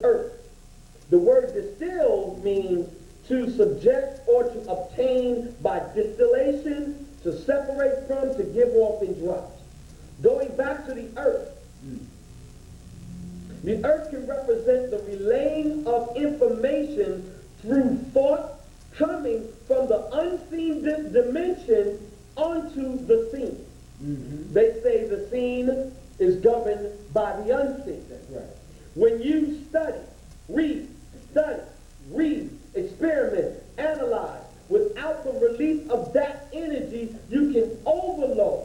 earth. The word distilled means to subject or to obtain by distillation, to separate from, to give off in drops. Going back to the earth, the earth can represent the relaying of information through thought coming from the unseen dimension onto the seen. They say the seen is governed by the unseen. That's right. When you study, read, experiment, analyze, without the release of that energy, you can overload.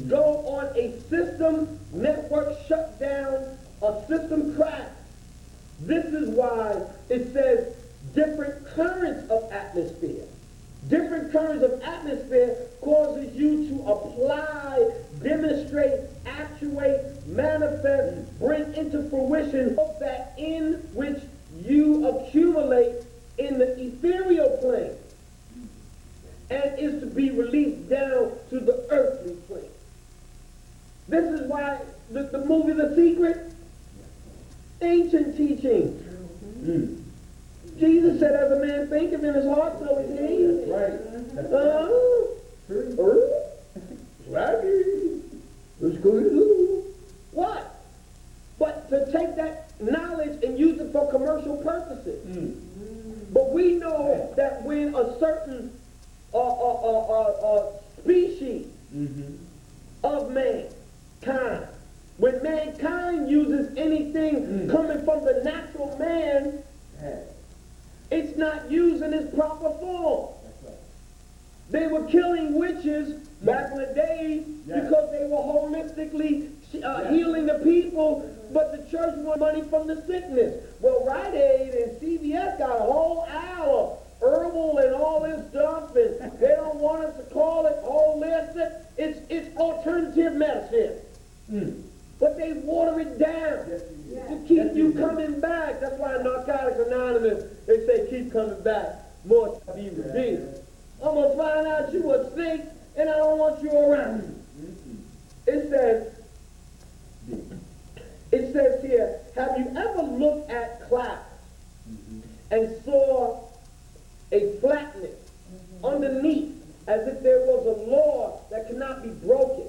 Go on a system, network shut down, a system crash. This is why it says different currents of atmosphere. Different currents of atmosphere causes you to apply, demonstrate, actuate, manifest, bring into fruition of that in which you accumulate in the ethereal plane and is to be released down to the earthly plane. This is why the movie The Secret, ancient teaching. Jesus said, as a man thinketh in his heart, so is he. That's right. That's What? But to take that knowledge and use it for commercial purposes. But we know that when a certain species of mankind, when mankind uses anything coming from the natural man, it's not used in its proper form. That's right. They were killing witches back in the day because they were holistically healing the people, but the church wanted money from the sickness. Well, Rite Aid and CVS got a whole aisle of herbal and all this stuff, and they don't want us to call it holistic. It's alternative medicine. But they water it down to keep you coming back. That's why in Narcotics Anonymous, they say keep coming back. More to be revealed. I'm going to find out you were sick, and I don't want you around. It says here, have you ever looked at clouds and saw a flatness underneath as if there was a law that cannot be broken?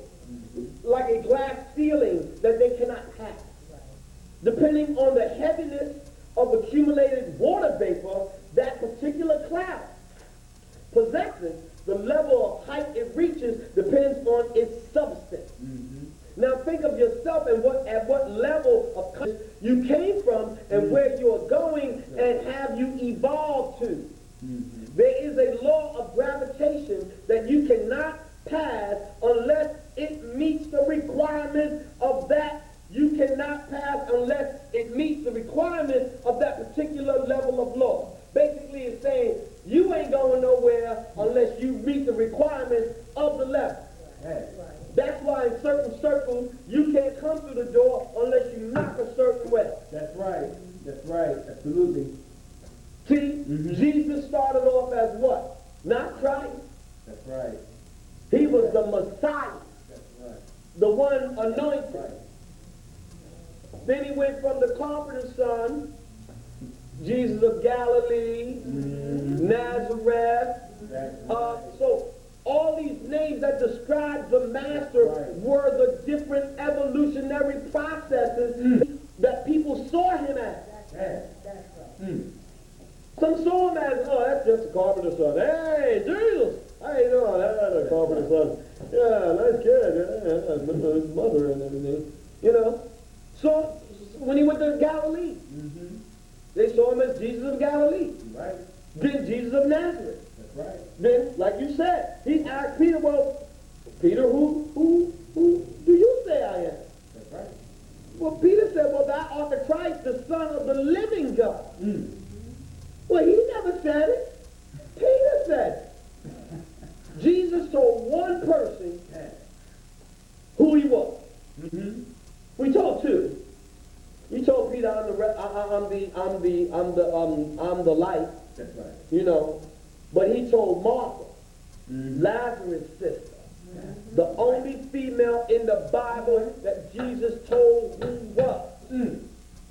Like a glass ceiling that they cannot pass. Depending on the heaviness of accumulated water vapor, that particular cloud possesses, the level of height it reaches depends on its substance. Now think of yourself and at what level of consciousness you came from and where you are going and have you evolved to. There is a law of gravitation that you cannot pass unless it meets the requirements of that. You cannot pass unless it meets the requirements of that particular level of law. Basically, it's saying you ain't going nowhere unless you meet the requirements of the level. That's why in certain circles you can't come through the door unless you knock a certain way. That's right. That's right. Absolutely. See, Jesus started off as what? Not Christ. That's right. He was the Messiah. That's right. The one anointed. Right. Then he went from the carpenter's son, Jesus of Galilee, Nazareth. So all these names that describe the master were the different evolutionary processes that people saw him as. Some saw him as, oh, that's just a carpenter's son. Hey, Jesus! How you doing? That's a carpenter's son. Yeah, nice kid. Yeah, his mother and everything. You know. So when he went to Galilee, they saw him as Jesus of Galilee. Right. Then Jesus of Nazareth. That's right. Then, like you said, he asked Peter, well, Peter, who do you say I am? That's right. Well, Peter said, well, thou art the Christ, the Son of the living God. Well, he never said it. Peter said it. Jesus told one person who he was. We told two. He told Peter, I'm the light. That's right. You know, but he told Martha, Lazarus' sister, the only female in the Bible that Jesus told who was.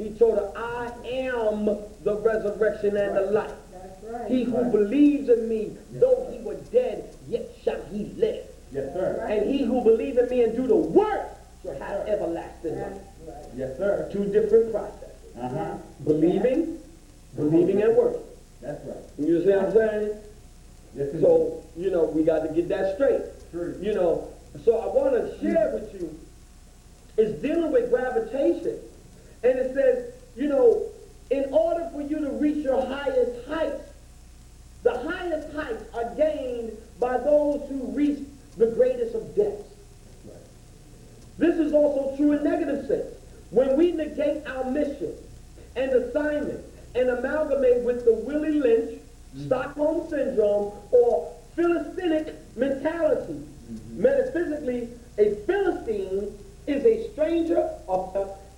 He told her, I am the resurrection and the life. That's right. He who believes in me, though he were dead, yet shall he live. Yes, sir. And he who believes in me and do the work shall have everlasting life. That's right. Yes, sir. Two different processes. Uh-huh. Believing and working. That's right. You see what I'm saying? Yes, sir. So, we got to get that straight. True. So I want to share with you, is dealing with gravitation. And it says, in order for you to reach your highest heights, the highest heights are gained by those who reach the greatest of depths. Right. This is also true in negative sense. When we negate our mission and assignment and amalgamate with the Willie Lynch, Stockholm Syndrome, or Philistinic mentality, metaphysically, a Philistine is a stranger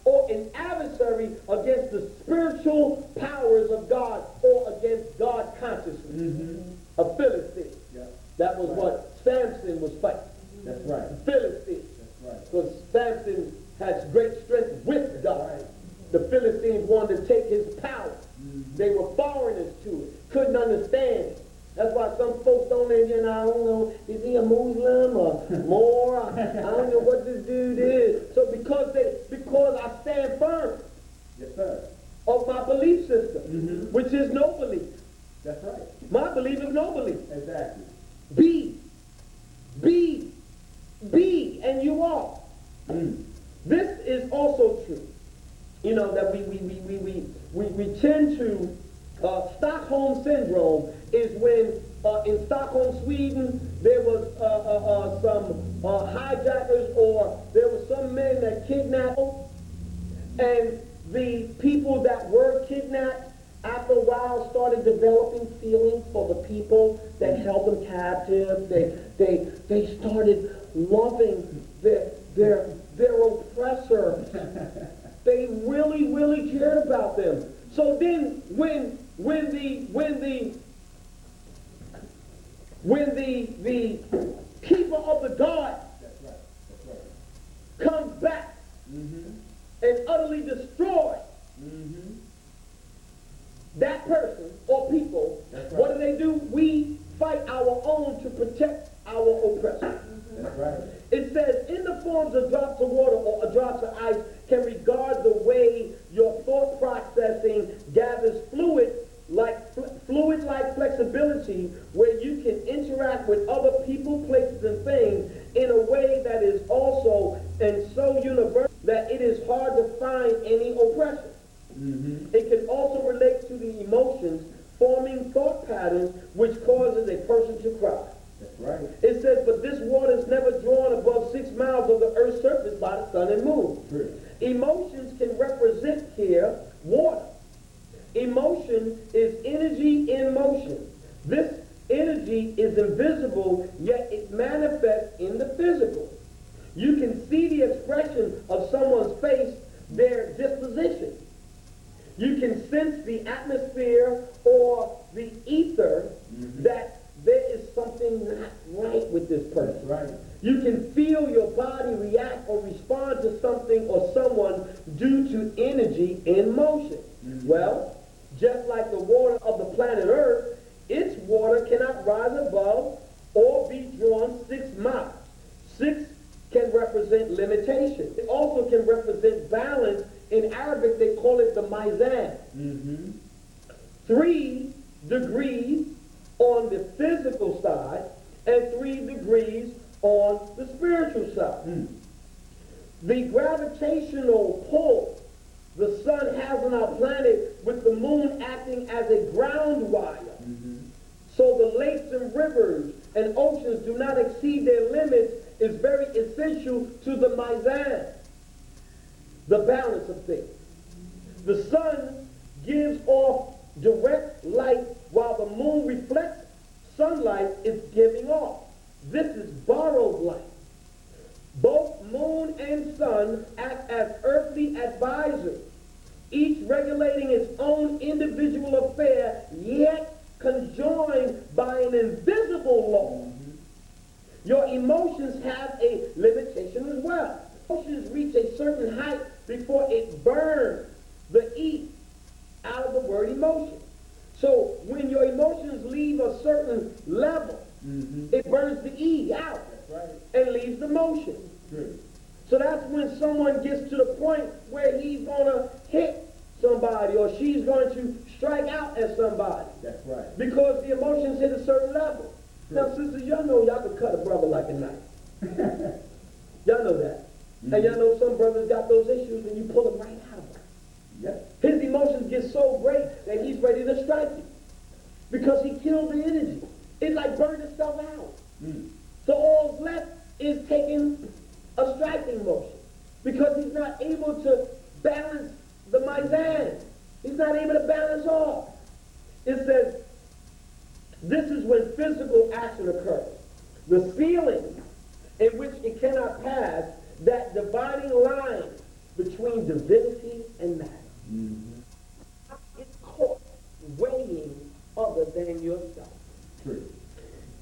or an adversary against the spiritual powers of God or against God consciousness. A Philistine. Yeah. That was what Samson was fighting. That's right. Philistine. That's right. Because Samson has great strength with God. The Philistines wanted to take his power. They were foreigners to it. Couldn't understand it. That's why some folks don't even, I don't know, is he a Muslim or more? I don't know what this dude is. So because I stand firm Yes, sir. of my belief system, which is no belief. That's right. My belief is no belief. Exactly. Be, and you are. This is also true. That we tend to, Stockholm Syndrome is when in Stockholm, Sweden, there was some hijackers, or there were some men that kidnapped, and the people that were kidnapped after a while started developing feelings for the people that held them captive. They started loving their oppressor. They really, really cared about them. So then when the keeper of the guard That's right. That's right. comes back and utterly destroys that person or people, That's right. what do? We fight our own to protect our oppressor. That's right. It says, in the forms of drops of water or drops of ice, can regard the way your thought processing gathers fluid-like flexibility, where you can interact with other people, places, and things in a way that is also and so universal that it is hard to find any oppression. It can also relate to the emotions, forming thought patterns, which causes a person to cry. That's right. It says, but this water is never drawn above 6 miles of the earth's surface by the sun and moon. True. Emotions can represent here water. Emotion is energy in motion. This energy is invisible, yet it manifests in the physical. You can see the expression of someone's face, their disposition. You can sense the atmosphere or the ether that there is something not right with this person. That's right. You can feel your body react or respond to something or someone due to energy in motion. Well, just like the water of the planet Earth, its water cannot rise above or be drawn 6 miles. 6 can represent limitation. It also can represent balance. In Arabic, they call it the mizan. 3 degrees on the physical side and 3 degrees on the spiritual side. The gravitational pull the sun has on our planet, with the moon acting as a ground wire, so the lakes and rivers and oceans do not exceed their limits, is very essential to the mizan, the balance of things. The sun gives off direct light while the moon reflects sunlight it's giving off. This is borrowed light. Both moon and sun act as earthly advisors, each regulating its own individual affair, yet conjoined by an invisible law. Your emotions have a limitation as well. Emotions reach a certain height before it burns the E out of the word emotion. So when your emotions leave a certain level, it burns the E out That's right. and leaves the motion. True. So that's when someone gets to the point where he's going to hit somebody or she's going to strike out at somebody That's right. because the emotions hit a certain level. Now, sisters, y'all know y'all can cut a brother like a knife. Y'all know that. And y'all know some brothers got those issues and you pull them right out of them. Yes. His emotions get so great that he's ready to strike you because he killed the energy. It like burned itself out. So all's left is taking a striking motion because he's not able to balance the mizan. He's not able to balance off. It says, this is when physical action occurs. The ceiling in which it cannot pass, that dividing line between divinity and matter. It's caught weighing other than yourself. True.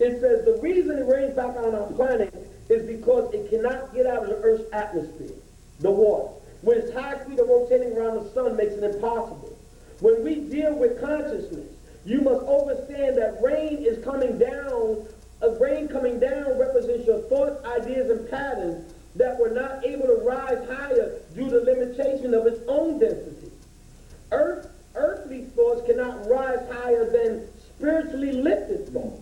It says the reason it rains back on our planet is because it cannot get out of the Earth's atmosphere, the water. When its high speed of rotating around the sun makes it impossible. When we deal with consciousness, you must understand that rain is coming down. Rain coming down represents your thoughts, ideas, and patterns that were not able to rise higher due to limitation of its own density. Earthly thoughts cannot rise higher than spiritually lifted thoughts.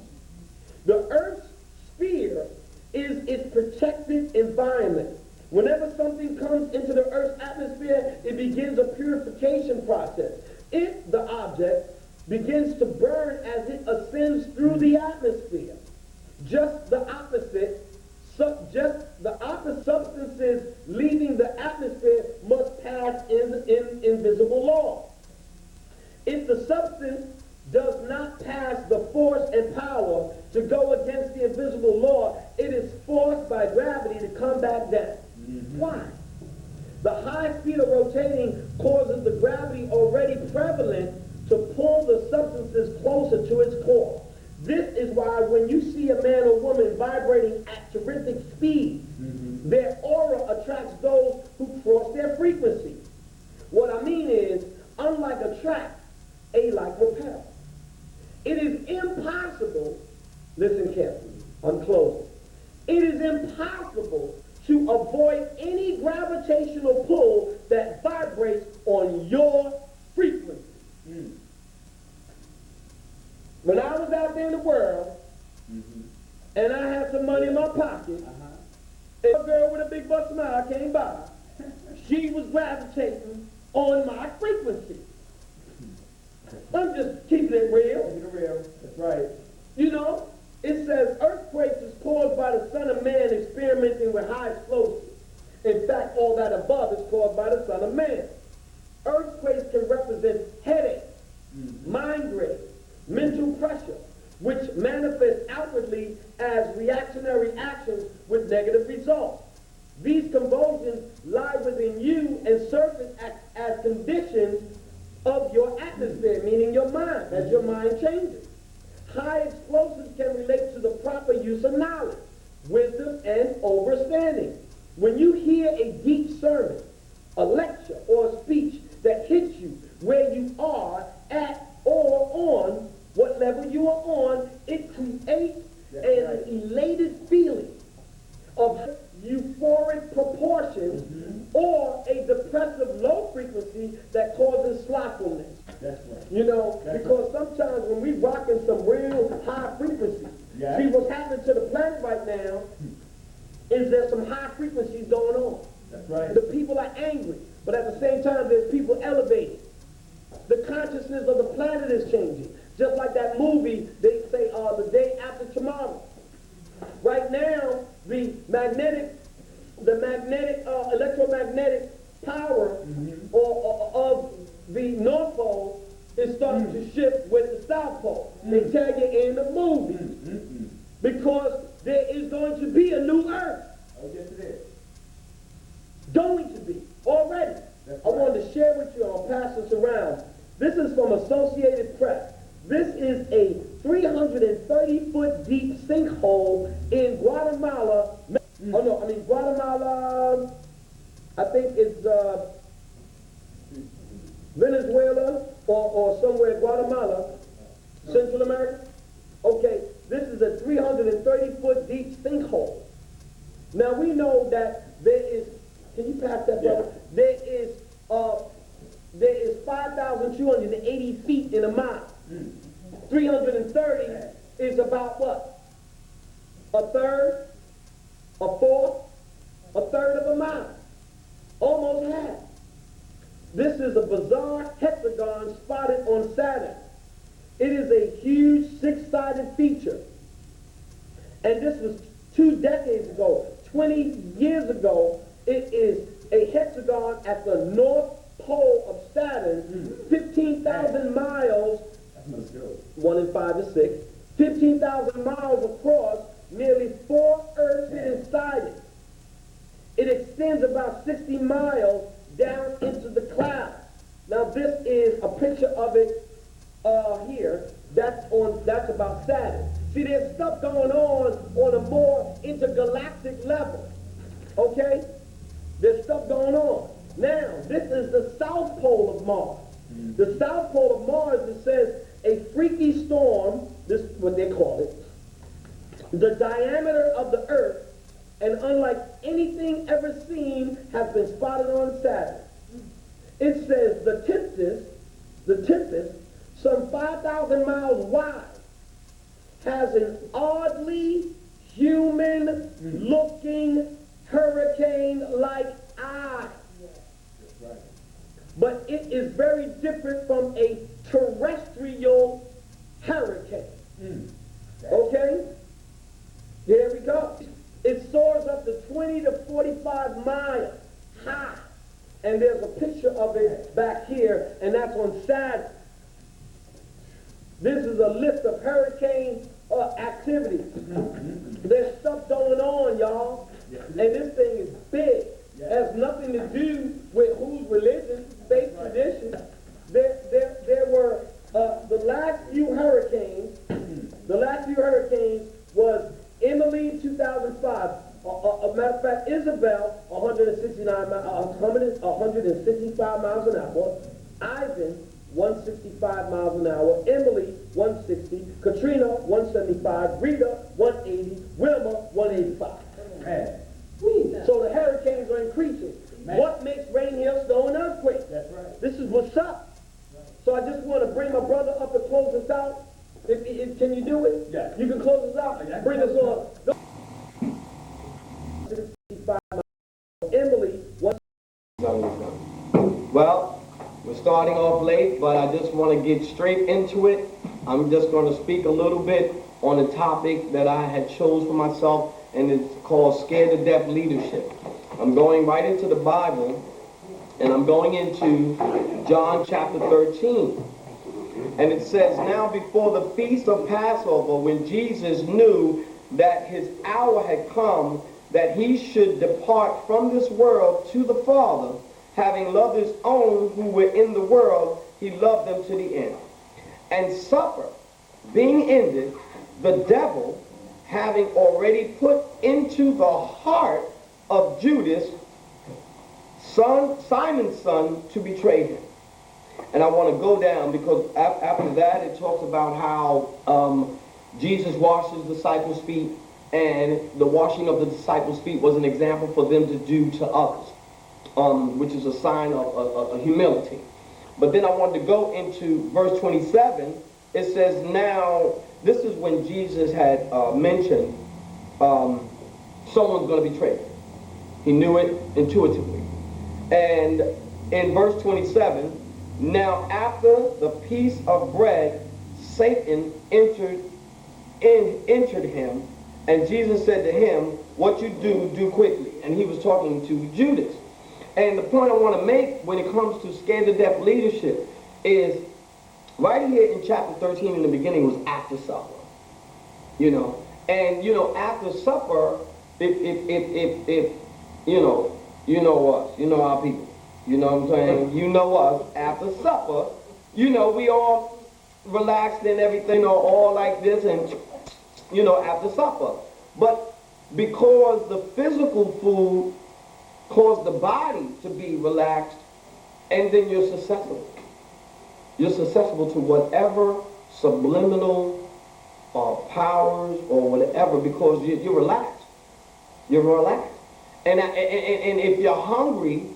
The Earth's sphere is its protected environment. Whenever something comes into the Earth's atmosphere, it begins a purification process. If the object begins to burn as it ascends through the atmosphere, just the opposite substances leaving the atmosphere must pass in invisible law. If the substance does not pass the force and power to go against the invisible law, it is forced by gravity to come back down. Why? The high speed of rotating causes the gravity already prevalent to pull the substances closer to its core. This is why when you see a man or woman vibrating at terrific speed, their aura attracts those who cross their frequency. What I mean is, unlike attract, a like repel. It is impossible, listen carefully, I'm closing. It is impossible to avoid any gravitational pull that vibrates on your frequency. When I was out there in the world, and I had some money in my pocket, and a girl with a big butt smile came by, she was gravitating on my frequency. I'm just keeping it real. Keeping it real. That's right. You know, it says earthquakes is caused by the Son of Man experimenting with high explosives. In fact, all that above is caused by the Son of Man. Earthquakes can represent headaches, migraine, mental pressure, which manifest outwardly as reactionary actions with negative results. These convulsions lie within you and surface as conditions of your atmosphere, meaning your mind, as your mind changes. High explosives can relate to the proper use of knowledge, wisdom, and understanding. When you hear a deep sermon, a lecture, or a speech that hits you where you are at or on what level you are on, it creates an elated feeling of euphoric proportions or a depressive low frequency that causes slothfulness. That's right. You know, because sometimes when we rocking some real high frequencies, see what's happening to the planet right now is there's some high frequencies going on. That's right. The people are angry, but at the same time there's people elevated. The consciousness of the planet is changing. Just like that movie, they say The Day After Tomorrow. Right now, the electromagnetic power of the North Pole is starting to shift with the South Pole. They tell you in the movie. Because there is going to be a new Earth. Oh, yes it is. Going to be. Already. That's I wanted to share with you, I'll pass this around. This is from Associated Press. This is a 330-foot deep sinkhole in Guatemala. Guatemala, I think it's Venezuela or somewhere, Guatemala, Central America? Okay, this is a 330-foot deep sinkhole. Now we know that there is, can you pass that, brother? Yeah. There is 5,280 feet in a mile. 330 is about what? A third, a fourth, a third of a mile. Almost half. This is a bizarre hexagon spotted on Saturn. It is a huge six-sided feature. And this was 2 decades ago, 20 years ago. It is a hexagon at the north pole of Saturn, 15,000 miles, Let's go. 1 in 5 is 6, 15,000 miles across, nearly 4 Earths fit inside it. It extends about 60 miles down into the clouds. Now this is a picture of it here. That's about Saturn. See, there's stuff going on a more intergalactic level. Okay? There's stuff going on. Now, this is the south pole of Mars. The south pole of Mars, it says a freaky storm, this is what they call it, the diameter of the Earth, and unlike anything ever seen, has been spotted on Saturn. It says the Tempest, some 5,000 miles wide, has an oddly human-looking hurricane-like eye. That's right. But it is very different from a terrestrial hurricane. Okay? Here we go. It soars up to 20 to 45 miles high. And there's a picture of it back here, and that's on Saturn. This is a list of hurricane activity. There's stuff going on, y'all. And this thing is big. It has nothing to do with whose religion, faith, tradition. There were the last few hurricanes. The last few hurricanes was Emily 2005. A matter of fact, Isabel 165 miles an hour. Ivan 165 miles an hour. Emily 160. Katrina 175. Rita 180. Wilma 185. Man. So the hurricanes are increasing. Man. What makes rain, hail, snow, and earthquakes? That's right. This is what's up. So I just want to bring my brother up and close us out. Can you do it? Yeah. You can close us out. Yeah. Bring us on. Emily, what? Well, we're starting off late, but I just want to get straight into it. I'm just going to speak a little bit on a topic that I had chose for myself, and it's called Scared to Death Leadership. I'm going right into the Bible, and I'm going into John chapter 13. And it says, now before the feast of Passover, when Jesus knew that his hour had come, that he should depart from this world to the Father, having loved his own who were in the world, he loved them to the end. And supper being ended, the devil, having already put into the heart of Judas, Simon's son, to betray him. And I want to go down because after that it talks about how Jesus washed his disciples' feet, and the washing of the disciples' feet was an example for them to do to others, which is a sign of humility. But then I wanted to go into verse 27. It says, now, this is when Jesus had mentioned someone's going to betray him. He knew it intuitively. And in verse 27, now after the piece of bread, Satan entered him, and Jesus said to him, what you do, do quickly. And he was talking to Judas. And the point I want to make when it comes to scared to death leadership is right here in chapter 13 in the beginning was after supper. You know, and you know, after supper, if you know us, you know our people. You know what I'm saying? You know us. After supper, you know, we all relaxed and everything, or all like this, and you know, after supper. But because the physical food caused the body to be relaxed, and then you're susceptible. you're susceptible to whatever subliminal powers or whatever, because you're relaxed. You're relaxed. And if you're hungry,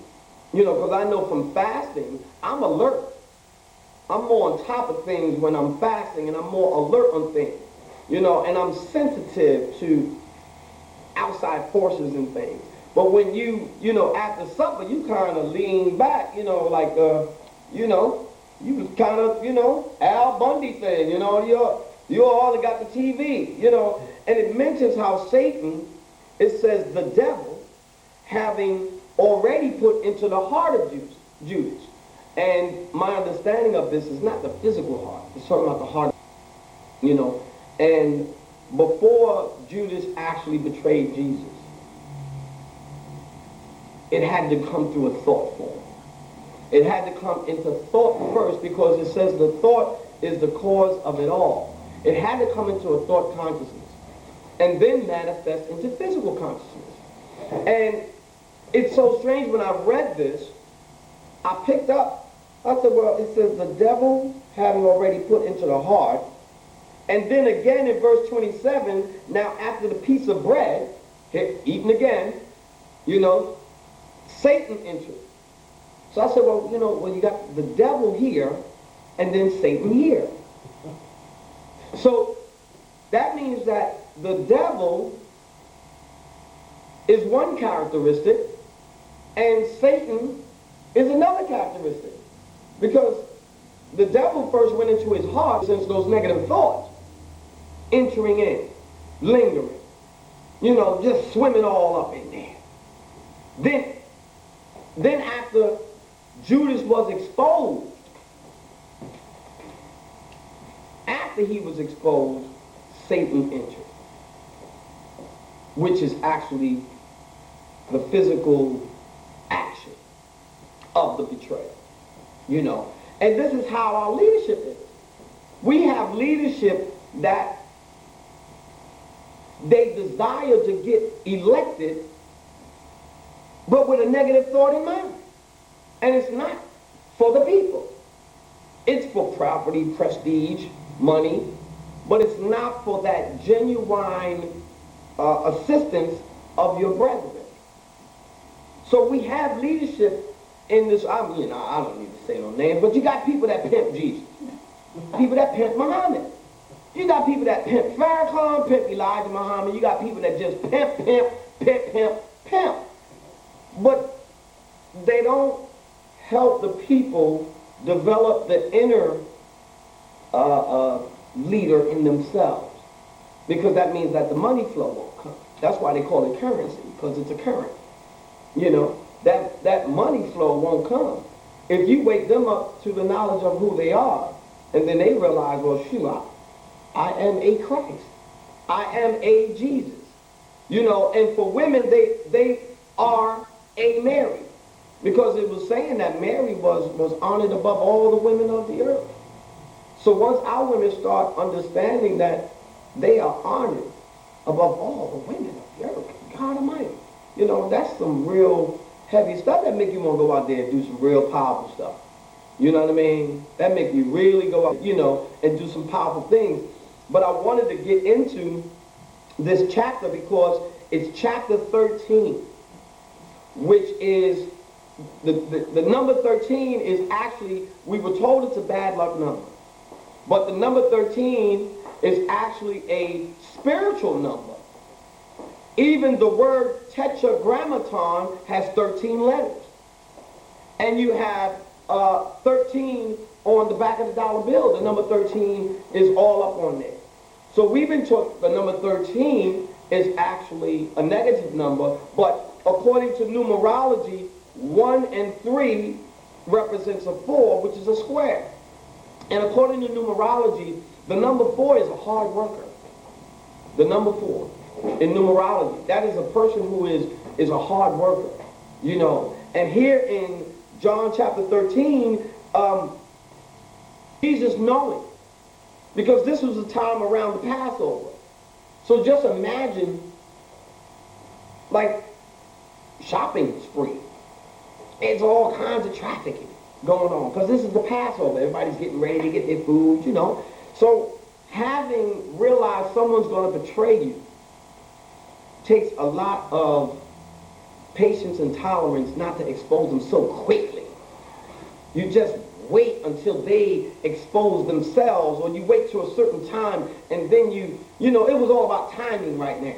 because I know from fasting, I'm alert. I'm more on top of things when I'm fasting, and I'm more alert on things, and I'm sensitive to outside forces and things. But when you after supper, you kind of lean back, you was kind of, Al Bundy thing, you all got the TV, and it mentions how Satan, it says the devil, having already put into the heart of Judas. And my understanding of this is not the physical heart, it's talking about the heart, and before Judas actually betrayed Jesus, it had to come through a thought form. It had to come into thought first, because it says the thought is the cause of it all. It had to come into a thought consciousness and then manifest into physical consciousness. And it's so strange, when I read this, I picked up, I said, well, it says the devil having already put into the heart. And then again in verse 27, now after the piece of bread, eaten again, Satan entered. So I said, well, you got the devil here and then Satan here. So that means that the devil is one characteristic and Satan is another characteristic. Because the devil first went into his heart, since those negative thoughts, entering in, lingering, just swimming all up in there. Then after Judas was exposed, after he was exposed, Satan entered, which is actually the physical action of the betrayal, And this is how our leadership is. We have leadership that they desire to get elected, but with a negative thought in mind. And it's not for the people. It's for property, prestige, money, but it's not for that genuine assistance of your brethren. So we have leadership in this, I don't need to say no names, but you got people that pimp Jesus. People that pimp Muhammad. You got people that pimp Farrakhan, pimp Elijah Muhammad. You got people that just pimp. But they don't help the people develop the inner leader in themselves. Because that means that the money flow won't come. That's why they call it currency, because it's a current. That money flow won't come. If you wake them up to the knowledge of who they are, and then they realize, well, shoot, I am a Christ. I am a Jesus. And for women, they are a Mary. Because it was saying that Mary was honored above all the women of the earth. So once our women start understanding that they are honored above all the women of the earth, God Almighty, that's some real heavy stuff that make you want to go out there and do some real powerful stuff. You know what I mean? That make you really go out, and do some powerful things. But I wanted to get into this chapter because it's chapter 13, which is, the number 13 is actually, we were told it's a bad luck number. But the number 13 is actually a spiritual number. Even the word tetragrammaton has 13 letters. And you have 13 on the back of the dollar bill. The number 13 is all up on there. So we've been taught the number 13 is actually a negative number, but according to numerology, 1 and 3 represents a 4, which is a square. And according to numerology, the number 4 is a hard worker. The number 4 in numerology, that is a person who is a hard worker, And here in John chapter 13, Jesus knowing, because this was a time around the Passover. So just imagine, like, shopping spree. It's all kinds of trafficking. going on, because this is the Passover. Everybody's getting ready to get their food, you know. So having realized someone's going to betray you takes a lot of patience and tolerance not to expose them so quickly. You just wait until they expose themselves, or you wait to a certain time, and then you know, it was all about timing right now.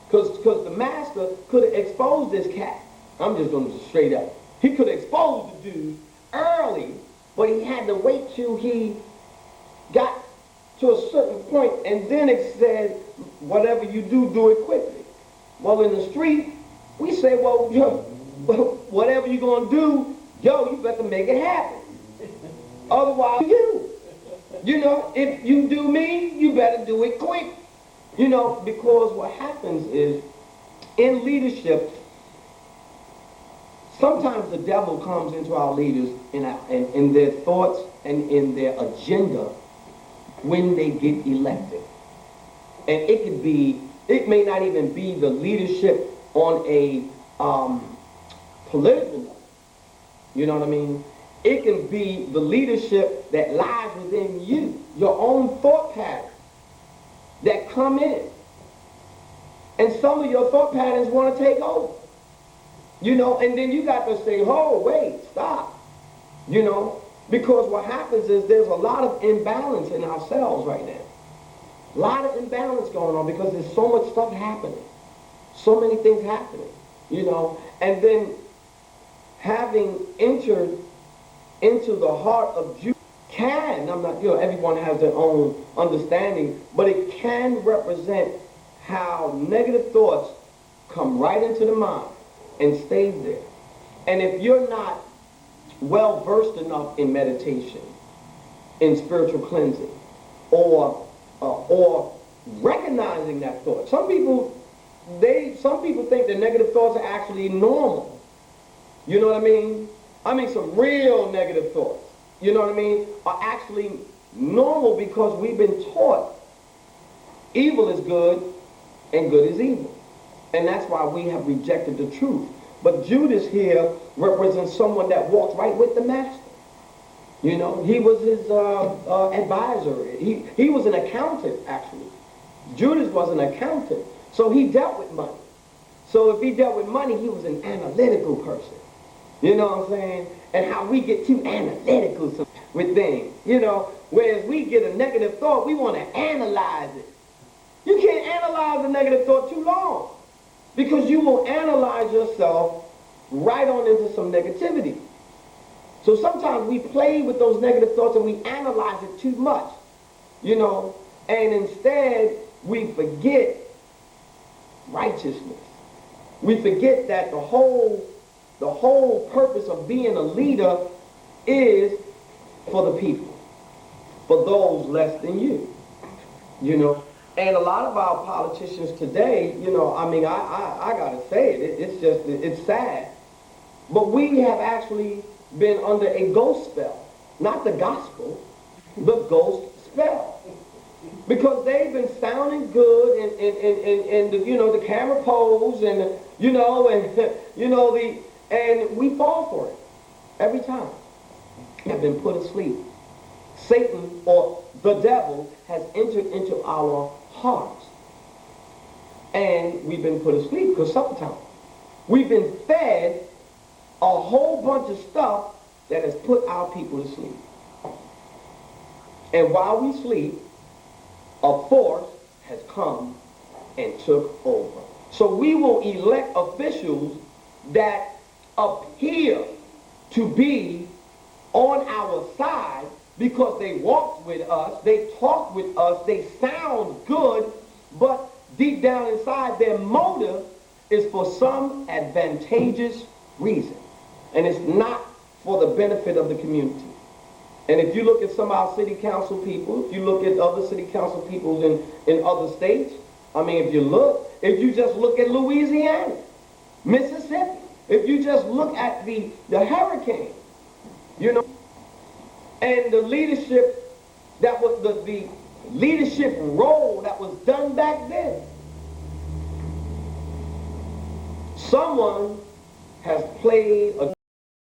Because the master could have exposed this cat. I'm just going to straight up. He could have exposed the dude early, but he had to wait till he got to a certain point, and then it said, whatever you do, do it quickly. Well, in the street, we say, well, yo, whatever you're going to do, yo, you better make it happen. Otherwise, you know, if you do me, you better do it quick. You know, because what happens is, in leadership, sometimes the devil comes into our leaders in their thoughts and in their agenda when they get elected. And it could be, it may not even be the leadership on a political level. You know what I mean? It can be the leadership that lies within you, your own thought patterns that come in. And some of your thought patterns want to take over. You know, and then you got to say, oh, wait, stop. You know, because what happens is there's a lot of imbalance in ourselves right now. A lot of imbalance going on because there's so much stuff happening. So many things happening, you know. And then having entered into the heart of Judah can, I'm not, you know, everyone has their own understanding, but it can represent how negative thoughts come right into the mind and stay there. And if you're not well versed enough in meditation, in spiritual cleansing, or recognizing that thought, some people think that negative thoughts are actually normal. You know what I mean? I mean, some real negative thoughts, you know what I mean, are actually normal because we've been taught evil is good and good is evil. And that's why we have rejected the truth. But Judas here represents someone that walked right with the master. You know, he was his advisor. He was an accountant, actually. Judas was an accountant. So he dealt with money. So if he dealt with money, he was an analytical person. You know what I'm saying? And how we get too analytical with things. You know, whereas we get a negative thought, we want to analyze it. You can't analyze a negative thought too long, because you will analyze yourself right on into some negativity. So sometimes we play with those negative thoughts and we analyze it too much, you know, and instead we forget righteousness. We forget that the whole purpose of being a leader is for the people, for those less than you, you know. And a lot of our politicians today, you know, I mean, I gotta say it, it's sad. But we have actually been under a ghost spell. Not the gospel, the ghost spell. Because they've been sounding good and you know, the camera pose and, you know, and, you know, and we fall for it every time. We have been put asleep. Satan, or the devil, has entered into our hearts. And we've been put asleep because sometimes we've been fed a whole bunch of stuff that has put our people to sleep. And while we sleep, a force has come and took over. So we will elect officials that appear to be on our side because they walk with us, they talk with us, they sound good, but deep down inside their motive is for some advantageous reason. And it's not for the benefit of the community. And if you look at some of our city council people, if you look at other city council people in other states, I mean, if you just look at Louisiana, Mississippi, if you just look at the hurricane, you know, and the leadership that was the leadership role that was done back then, someone has played a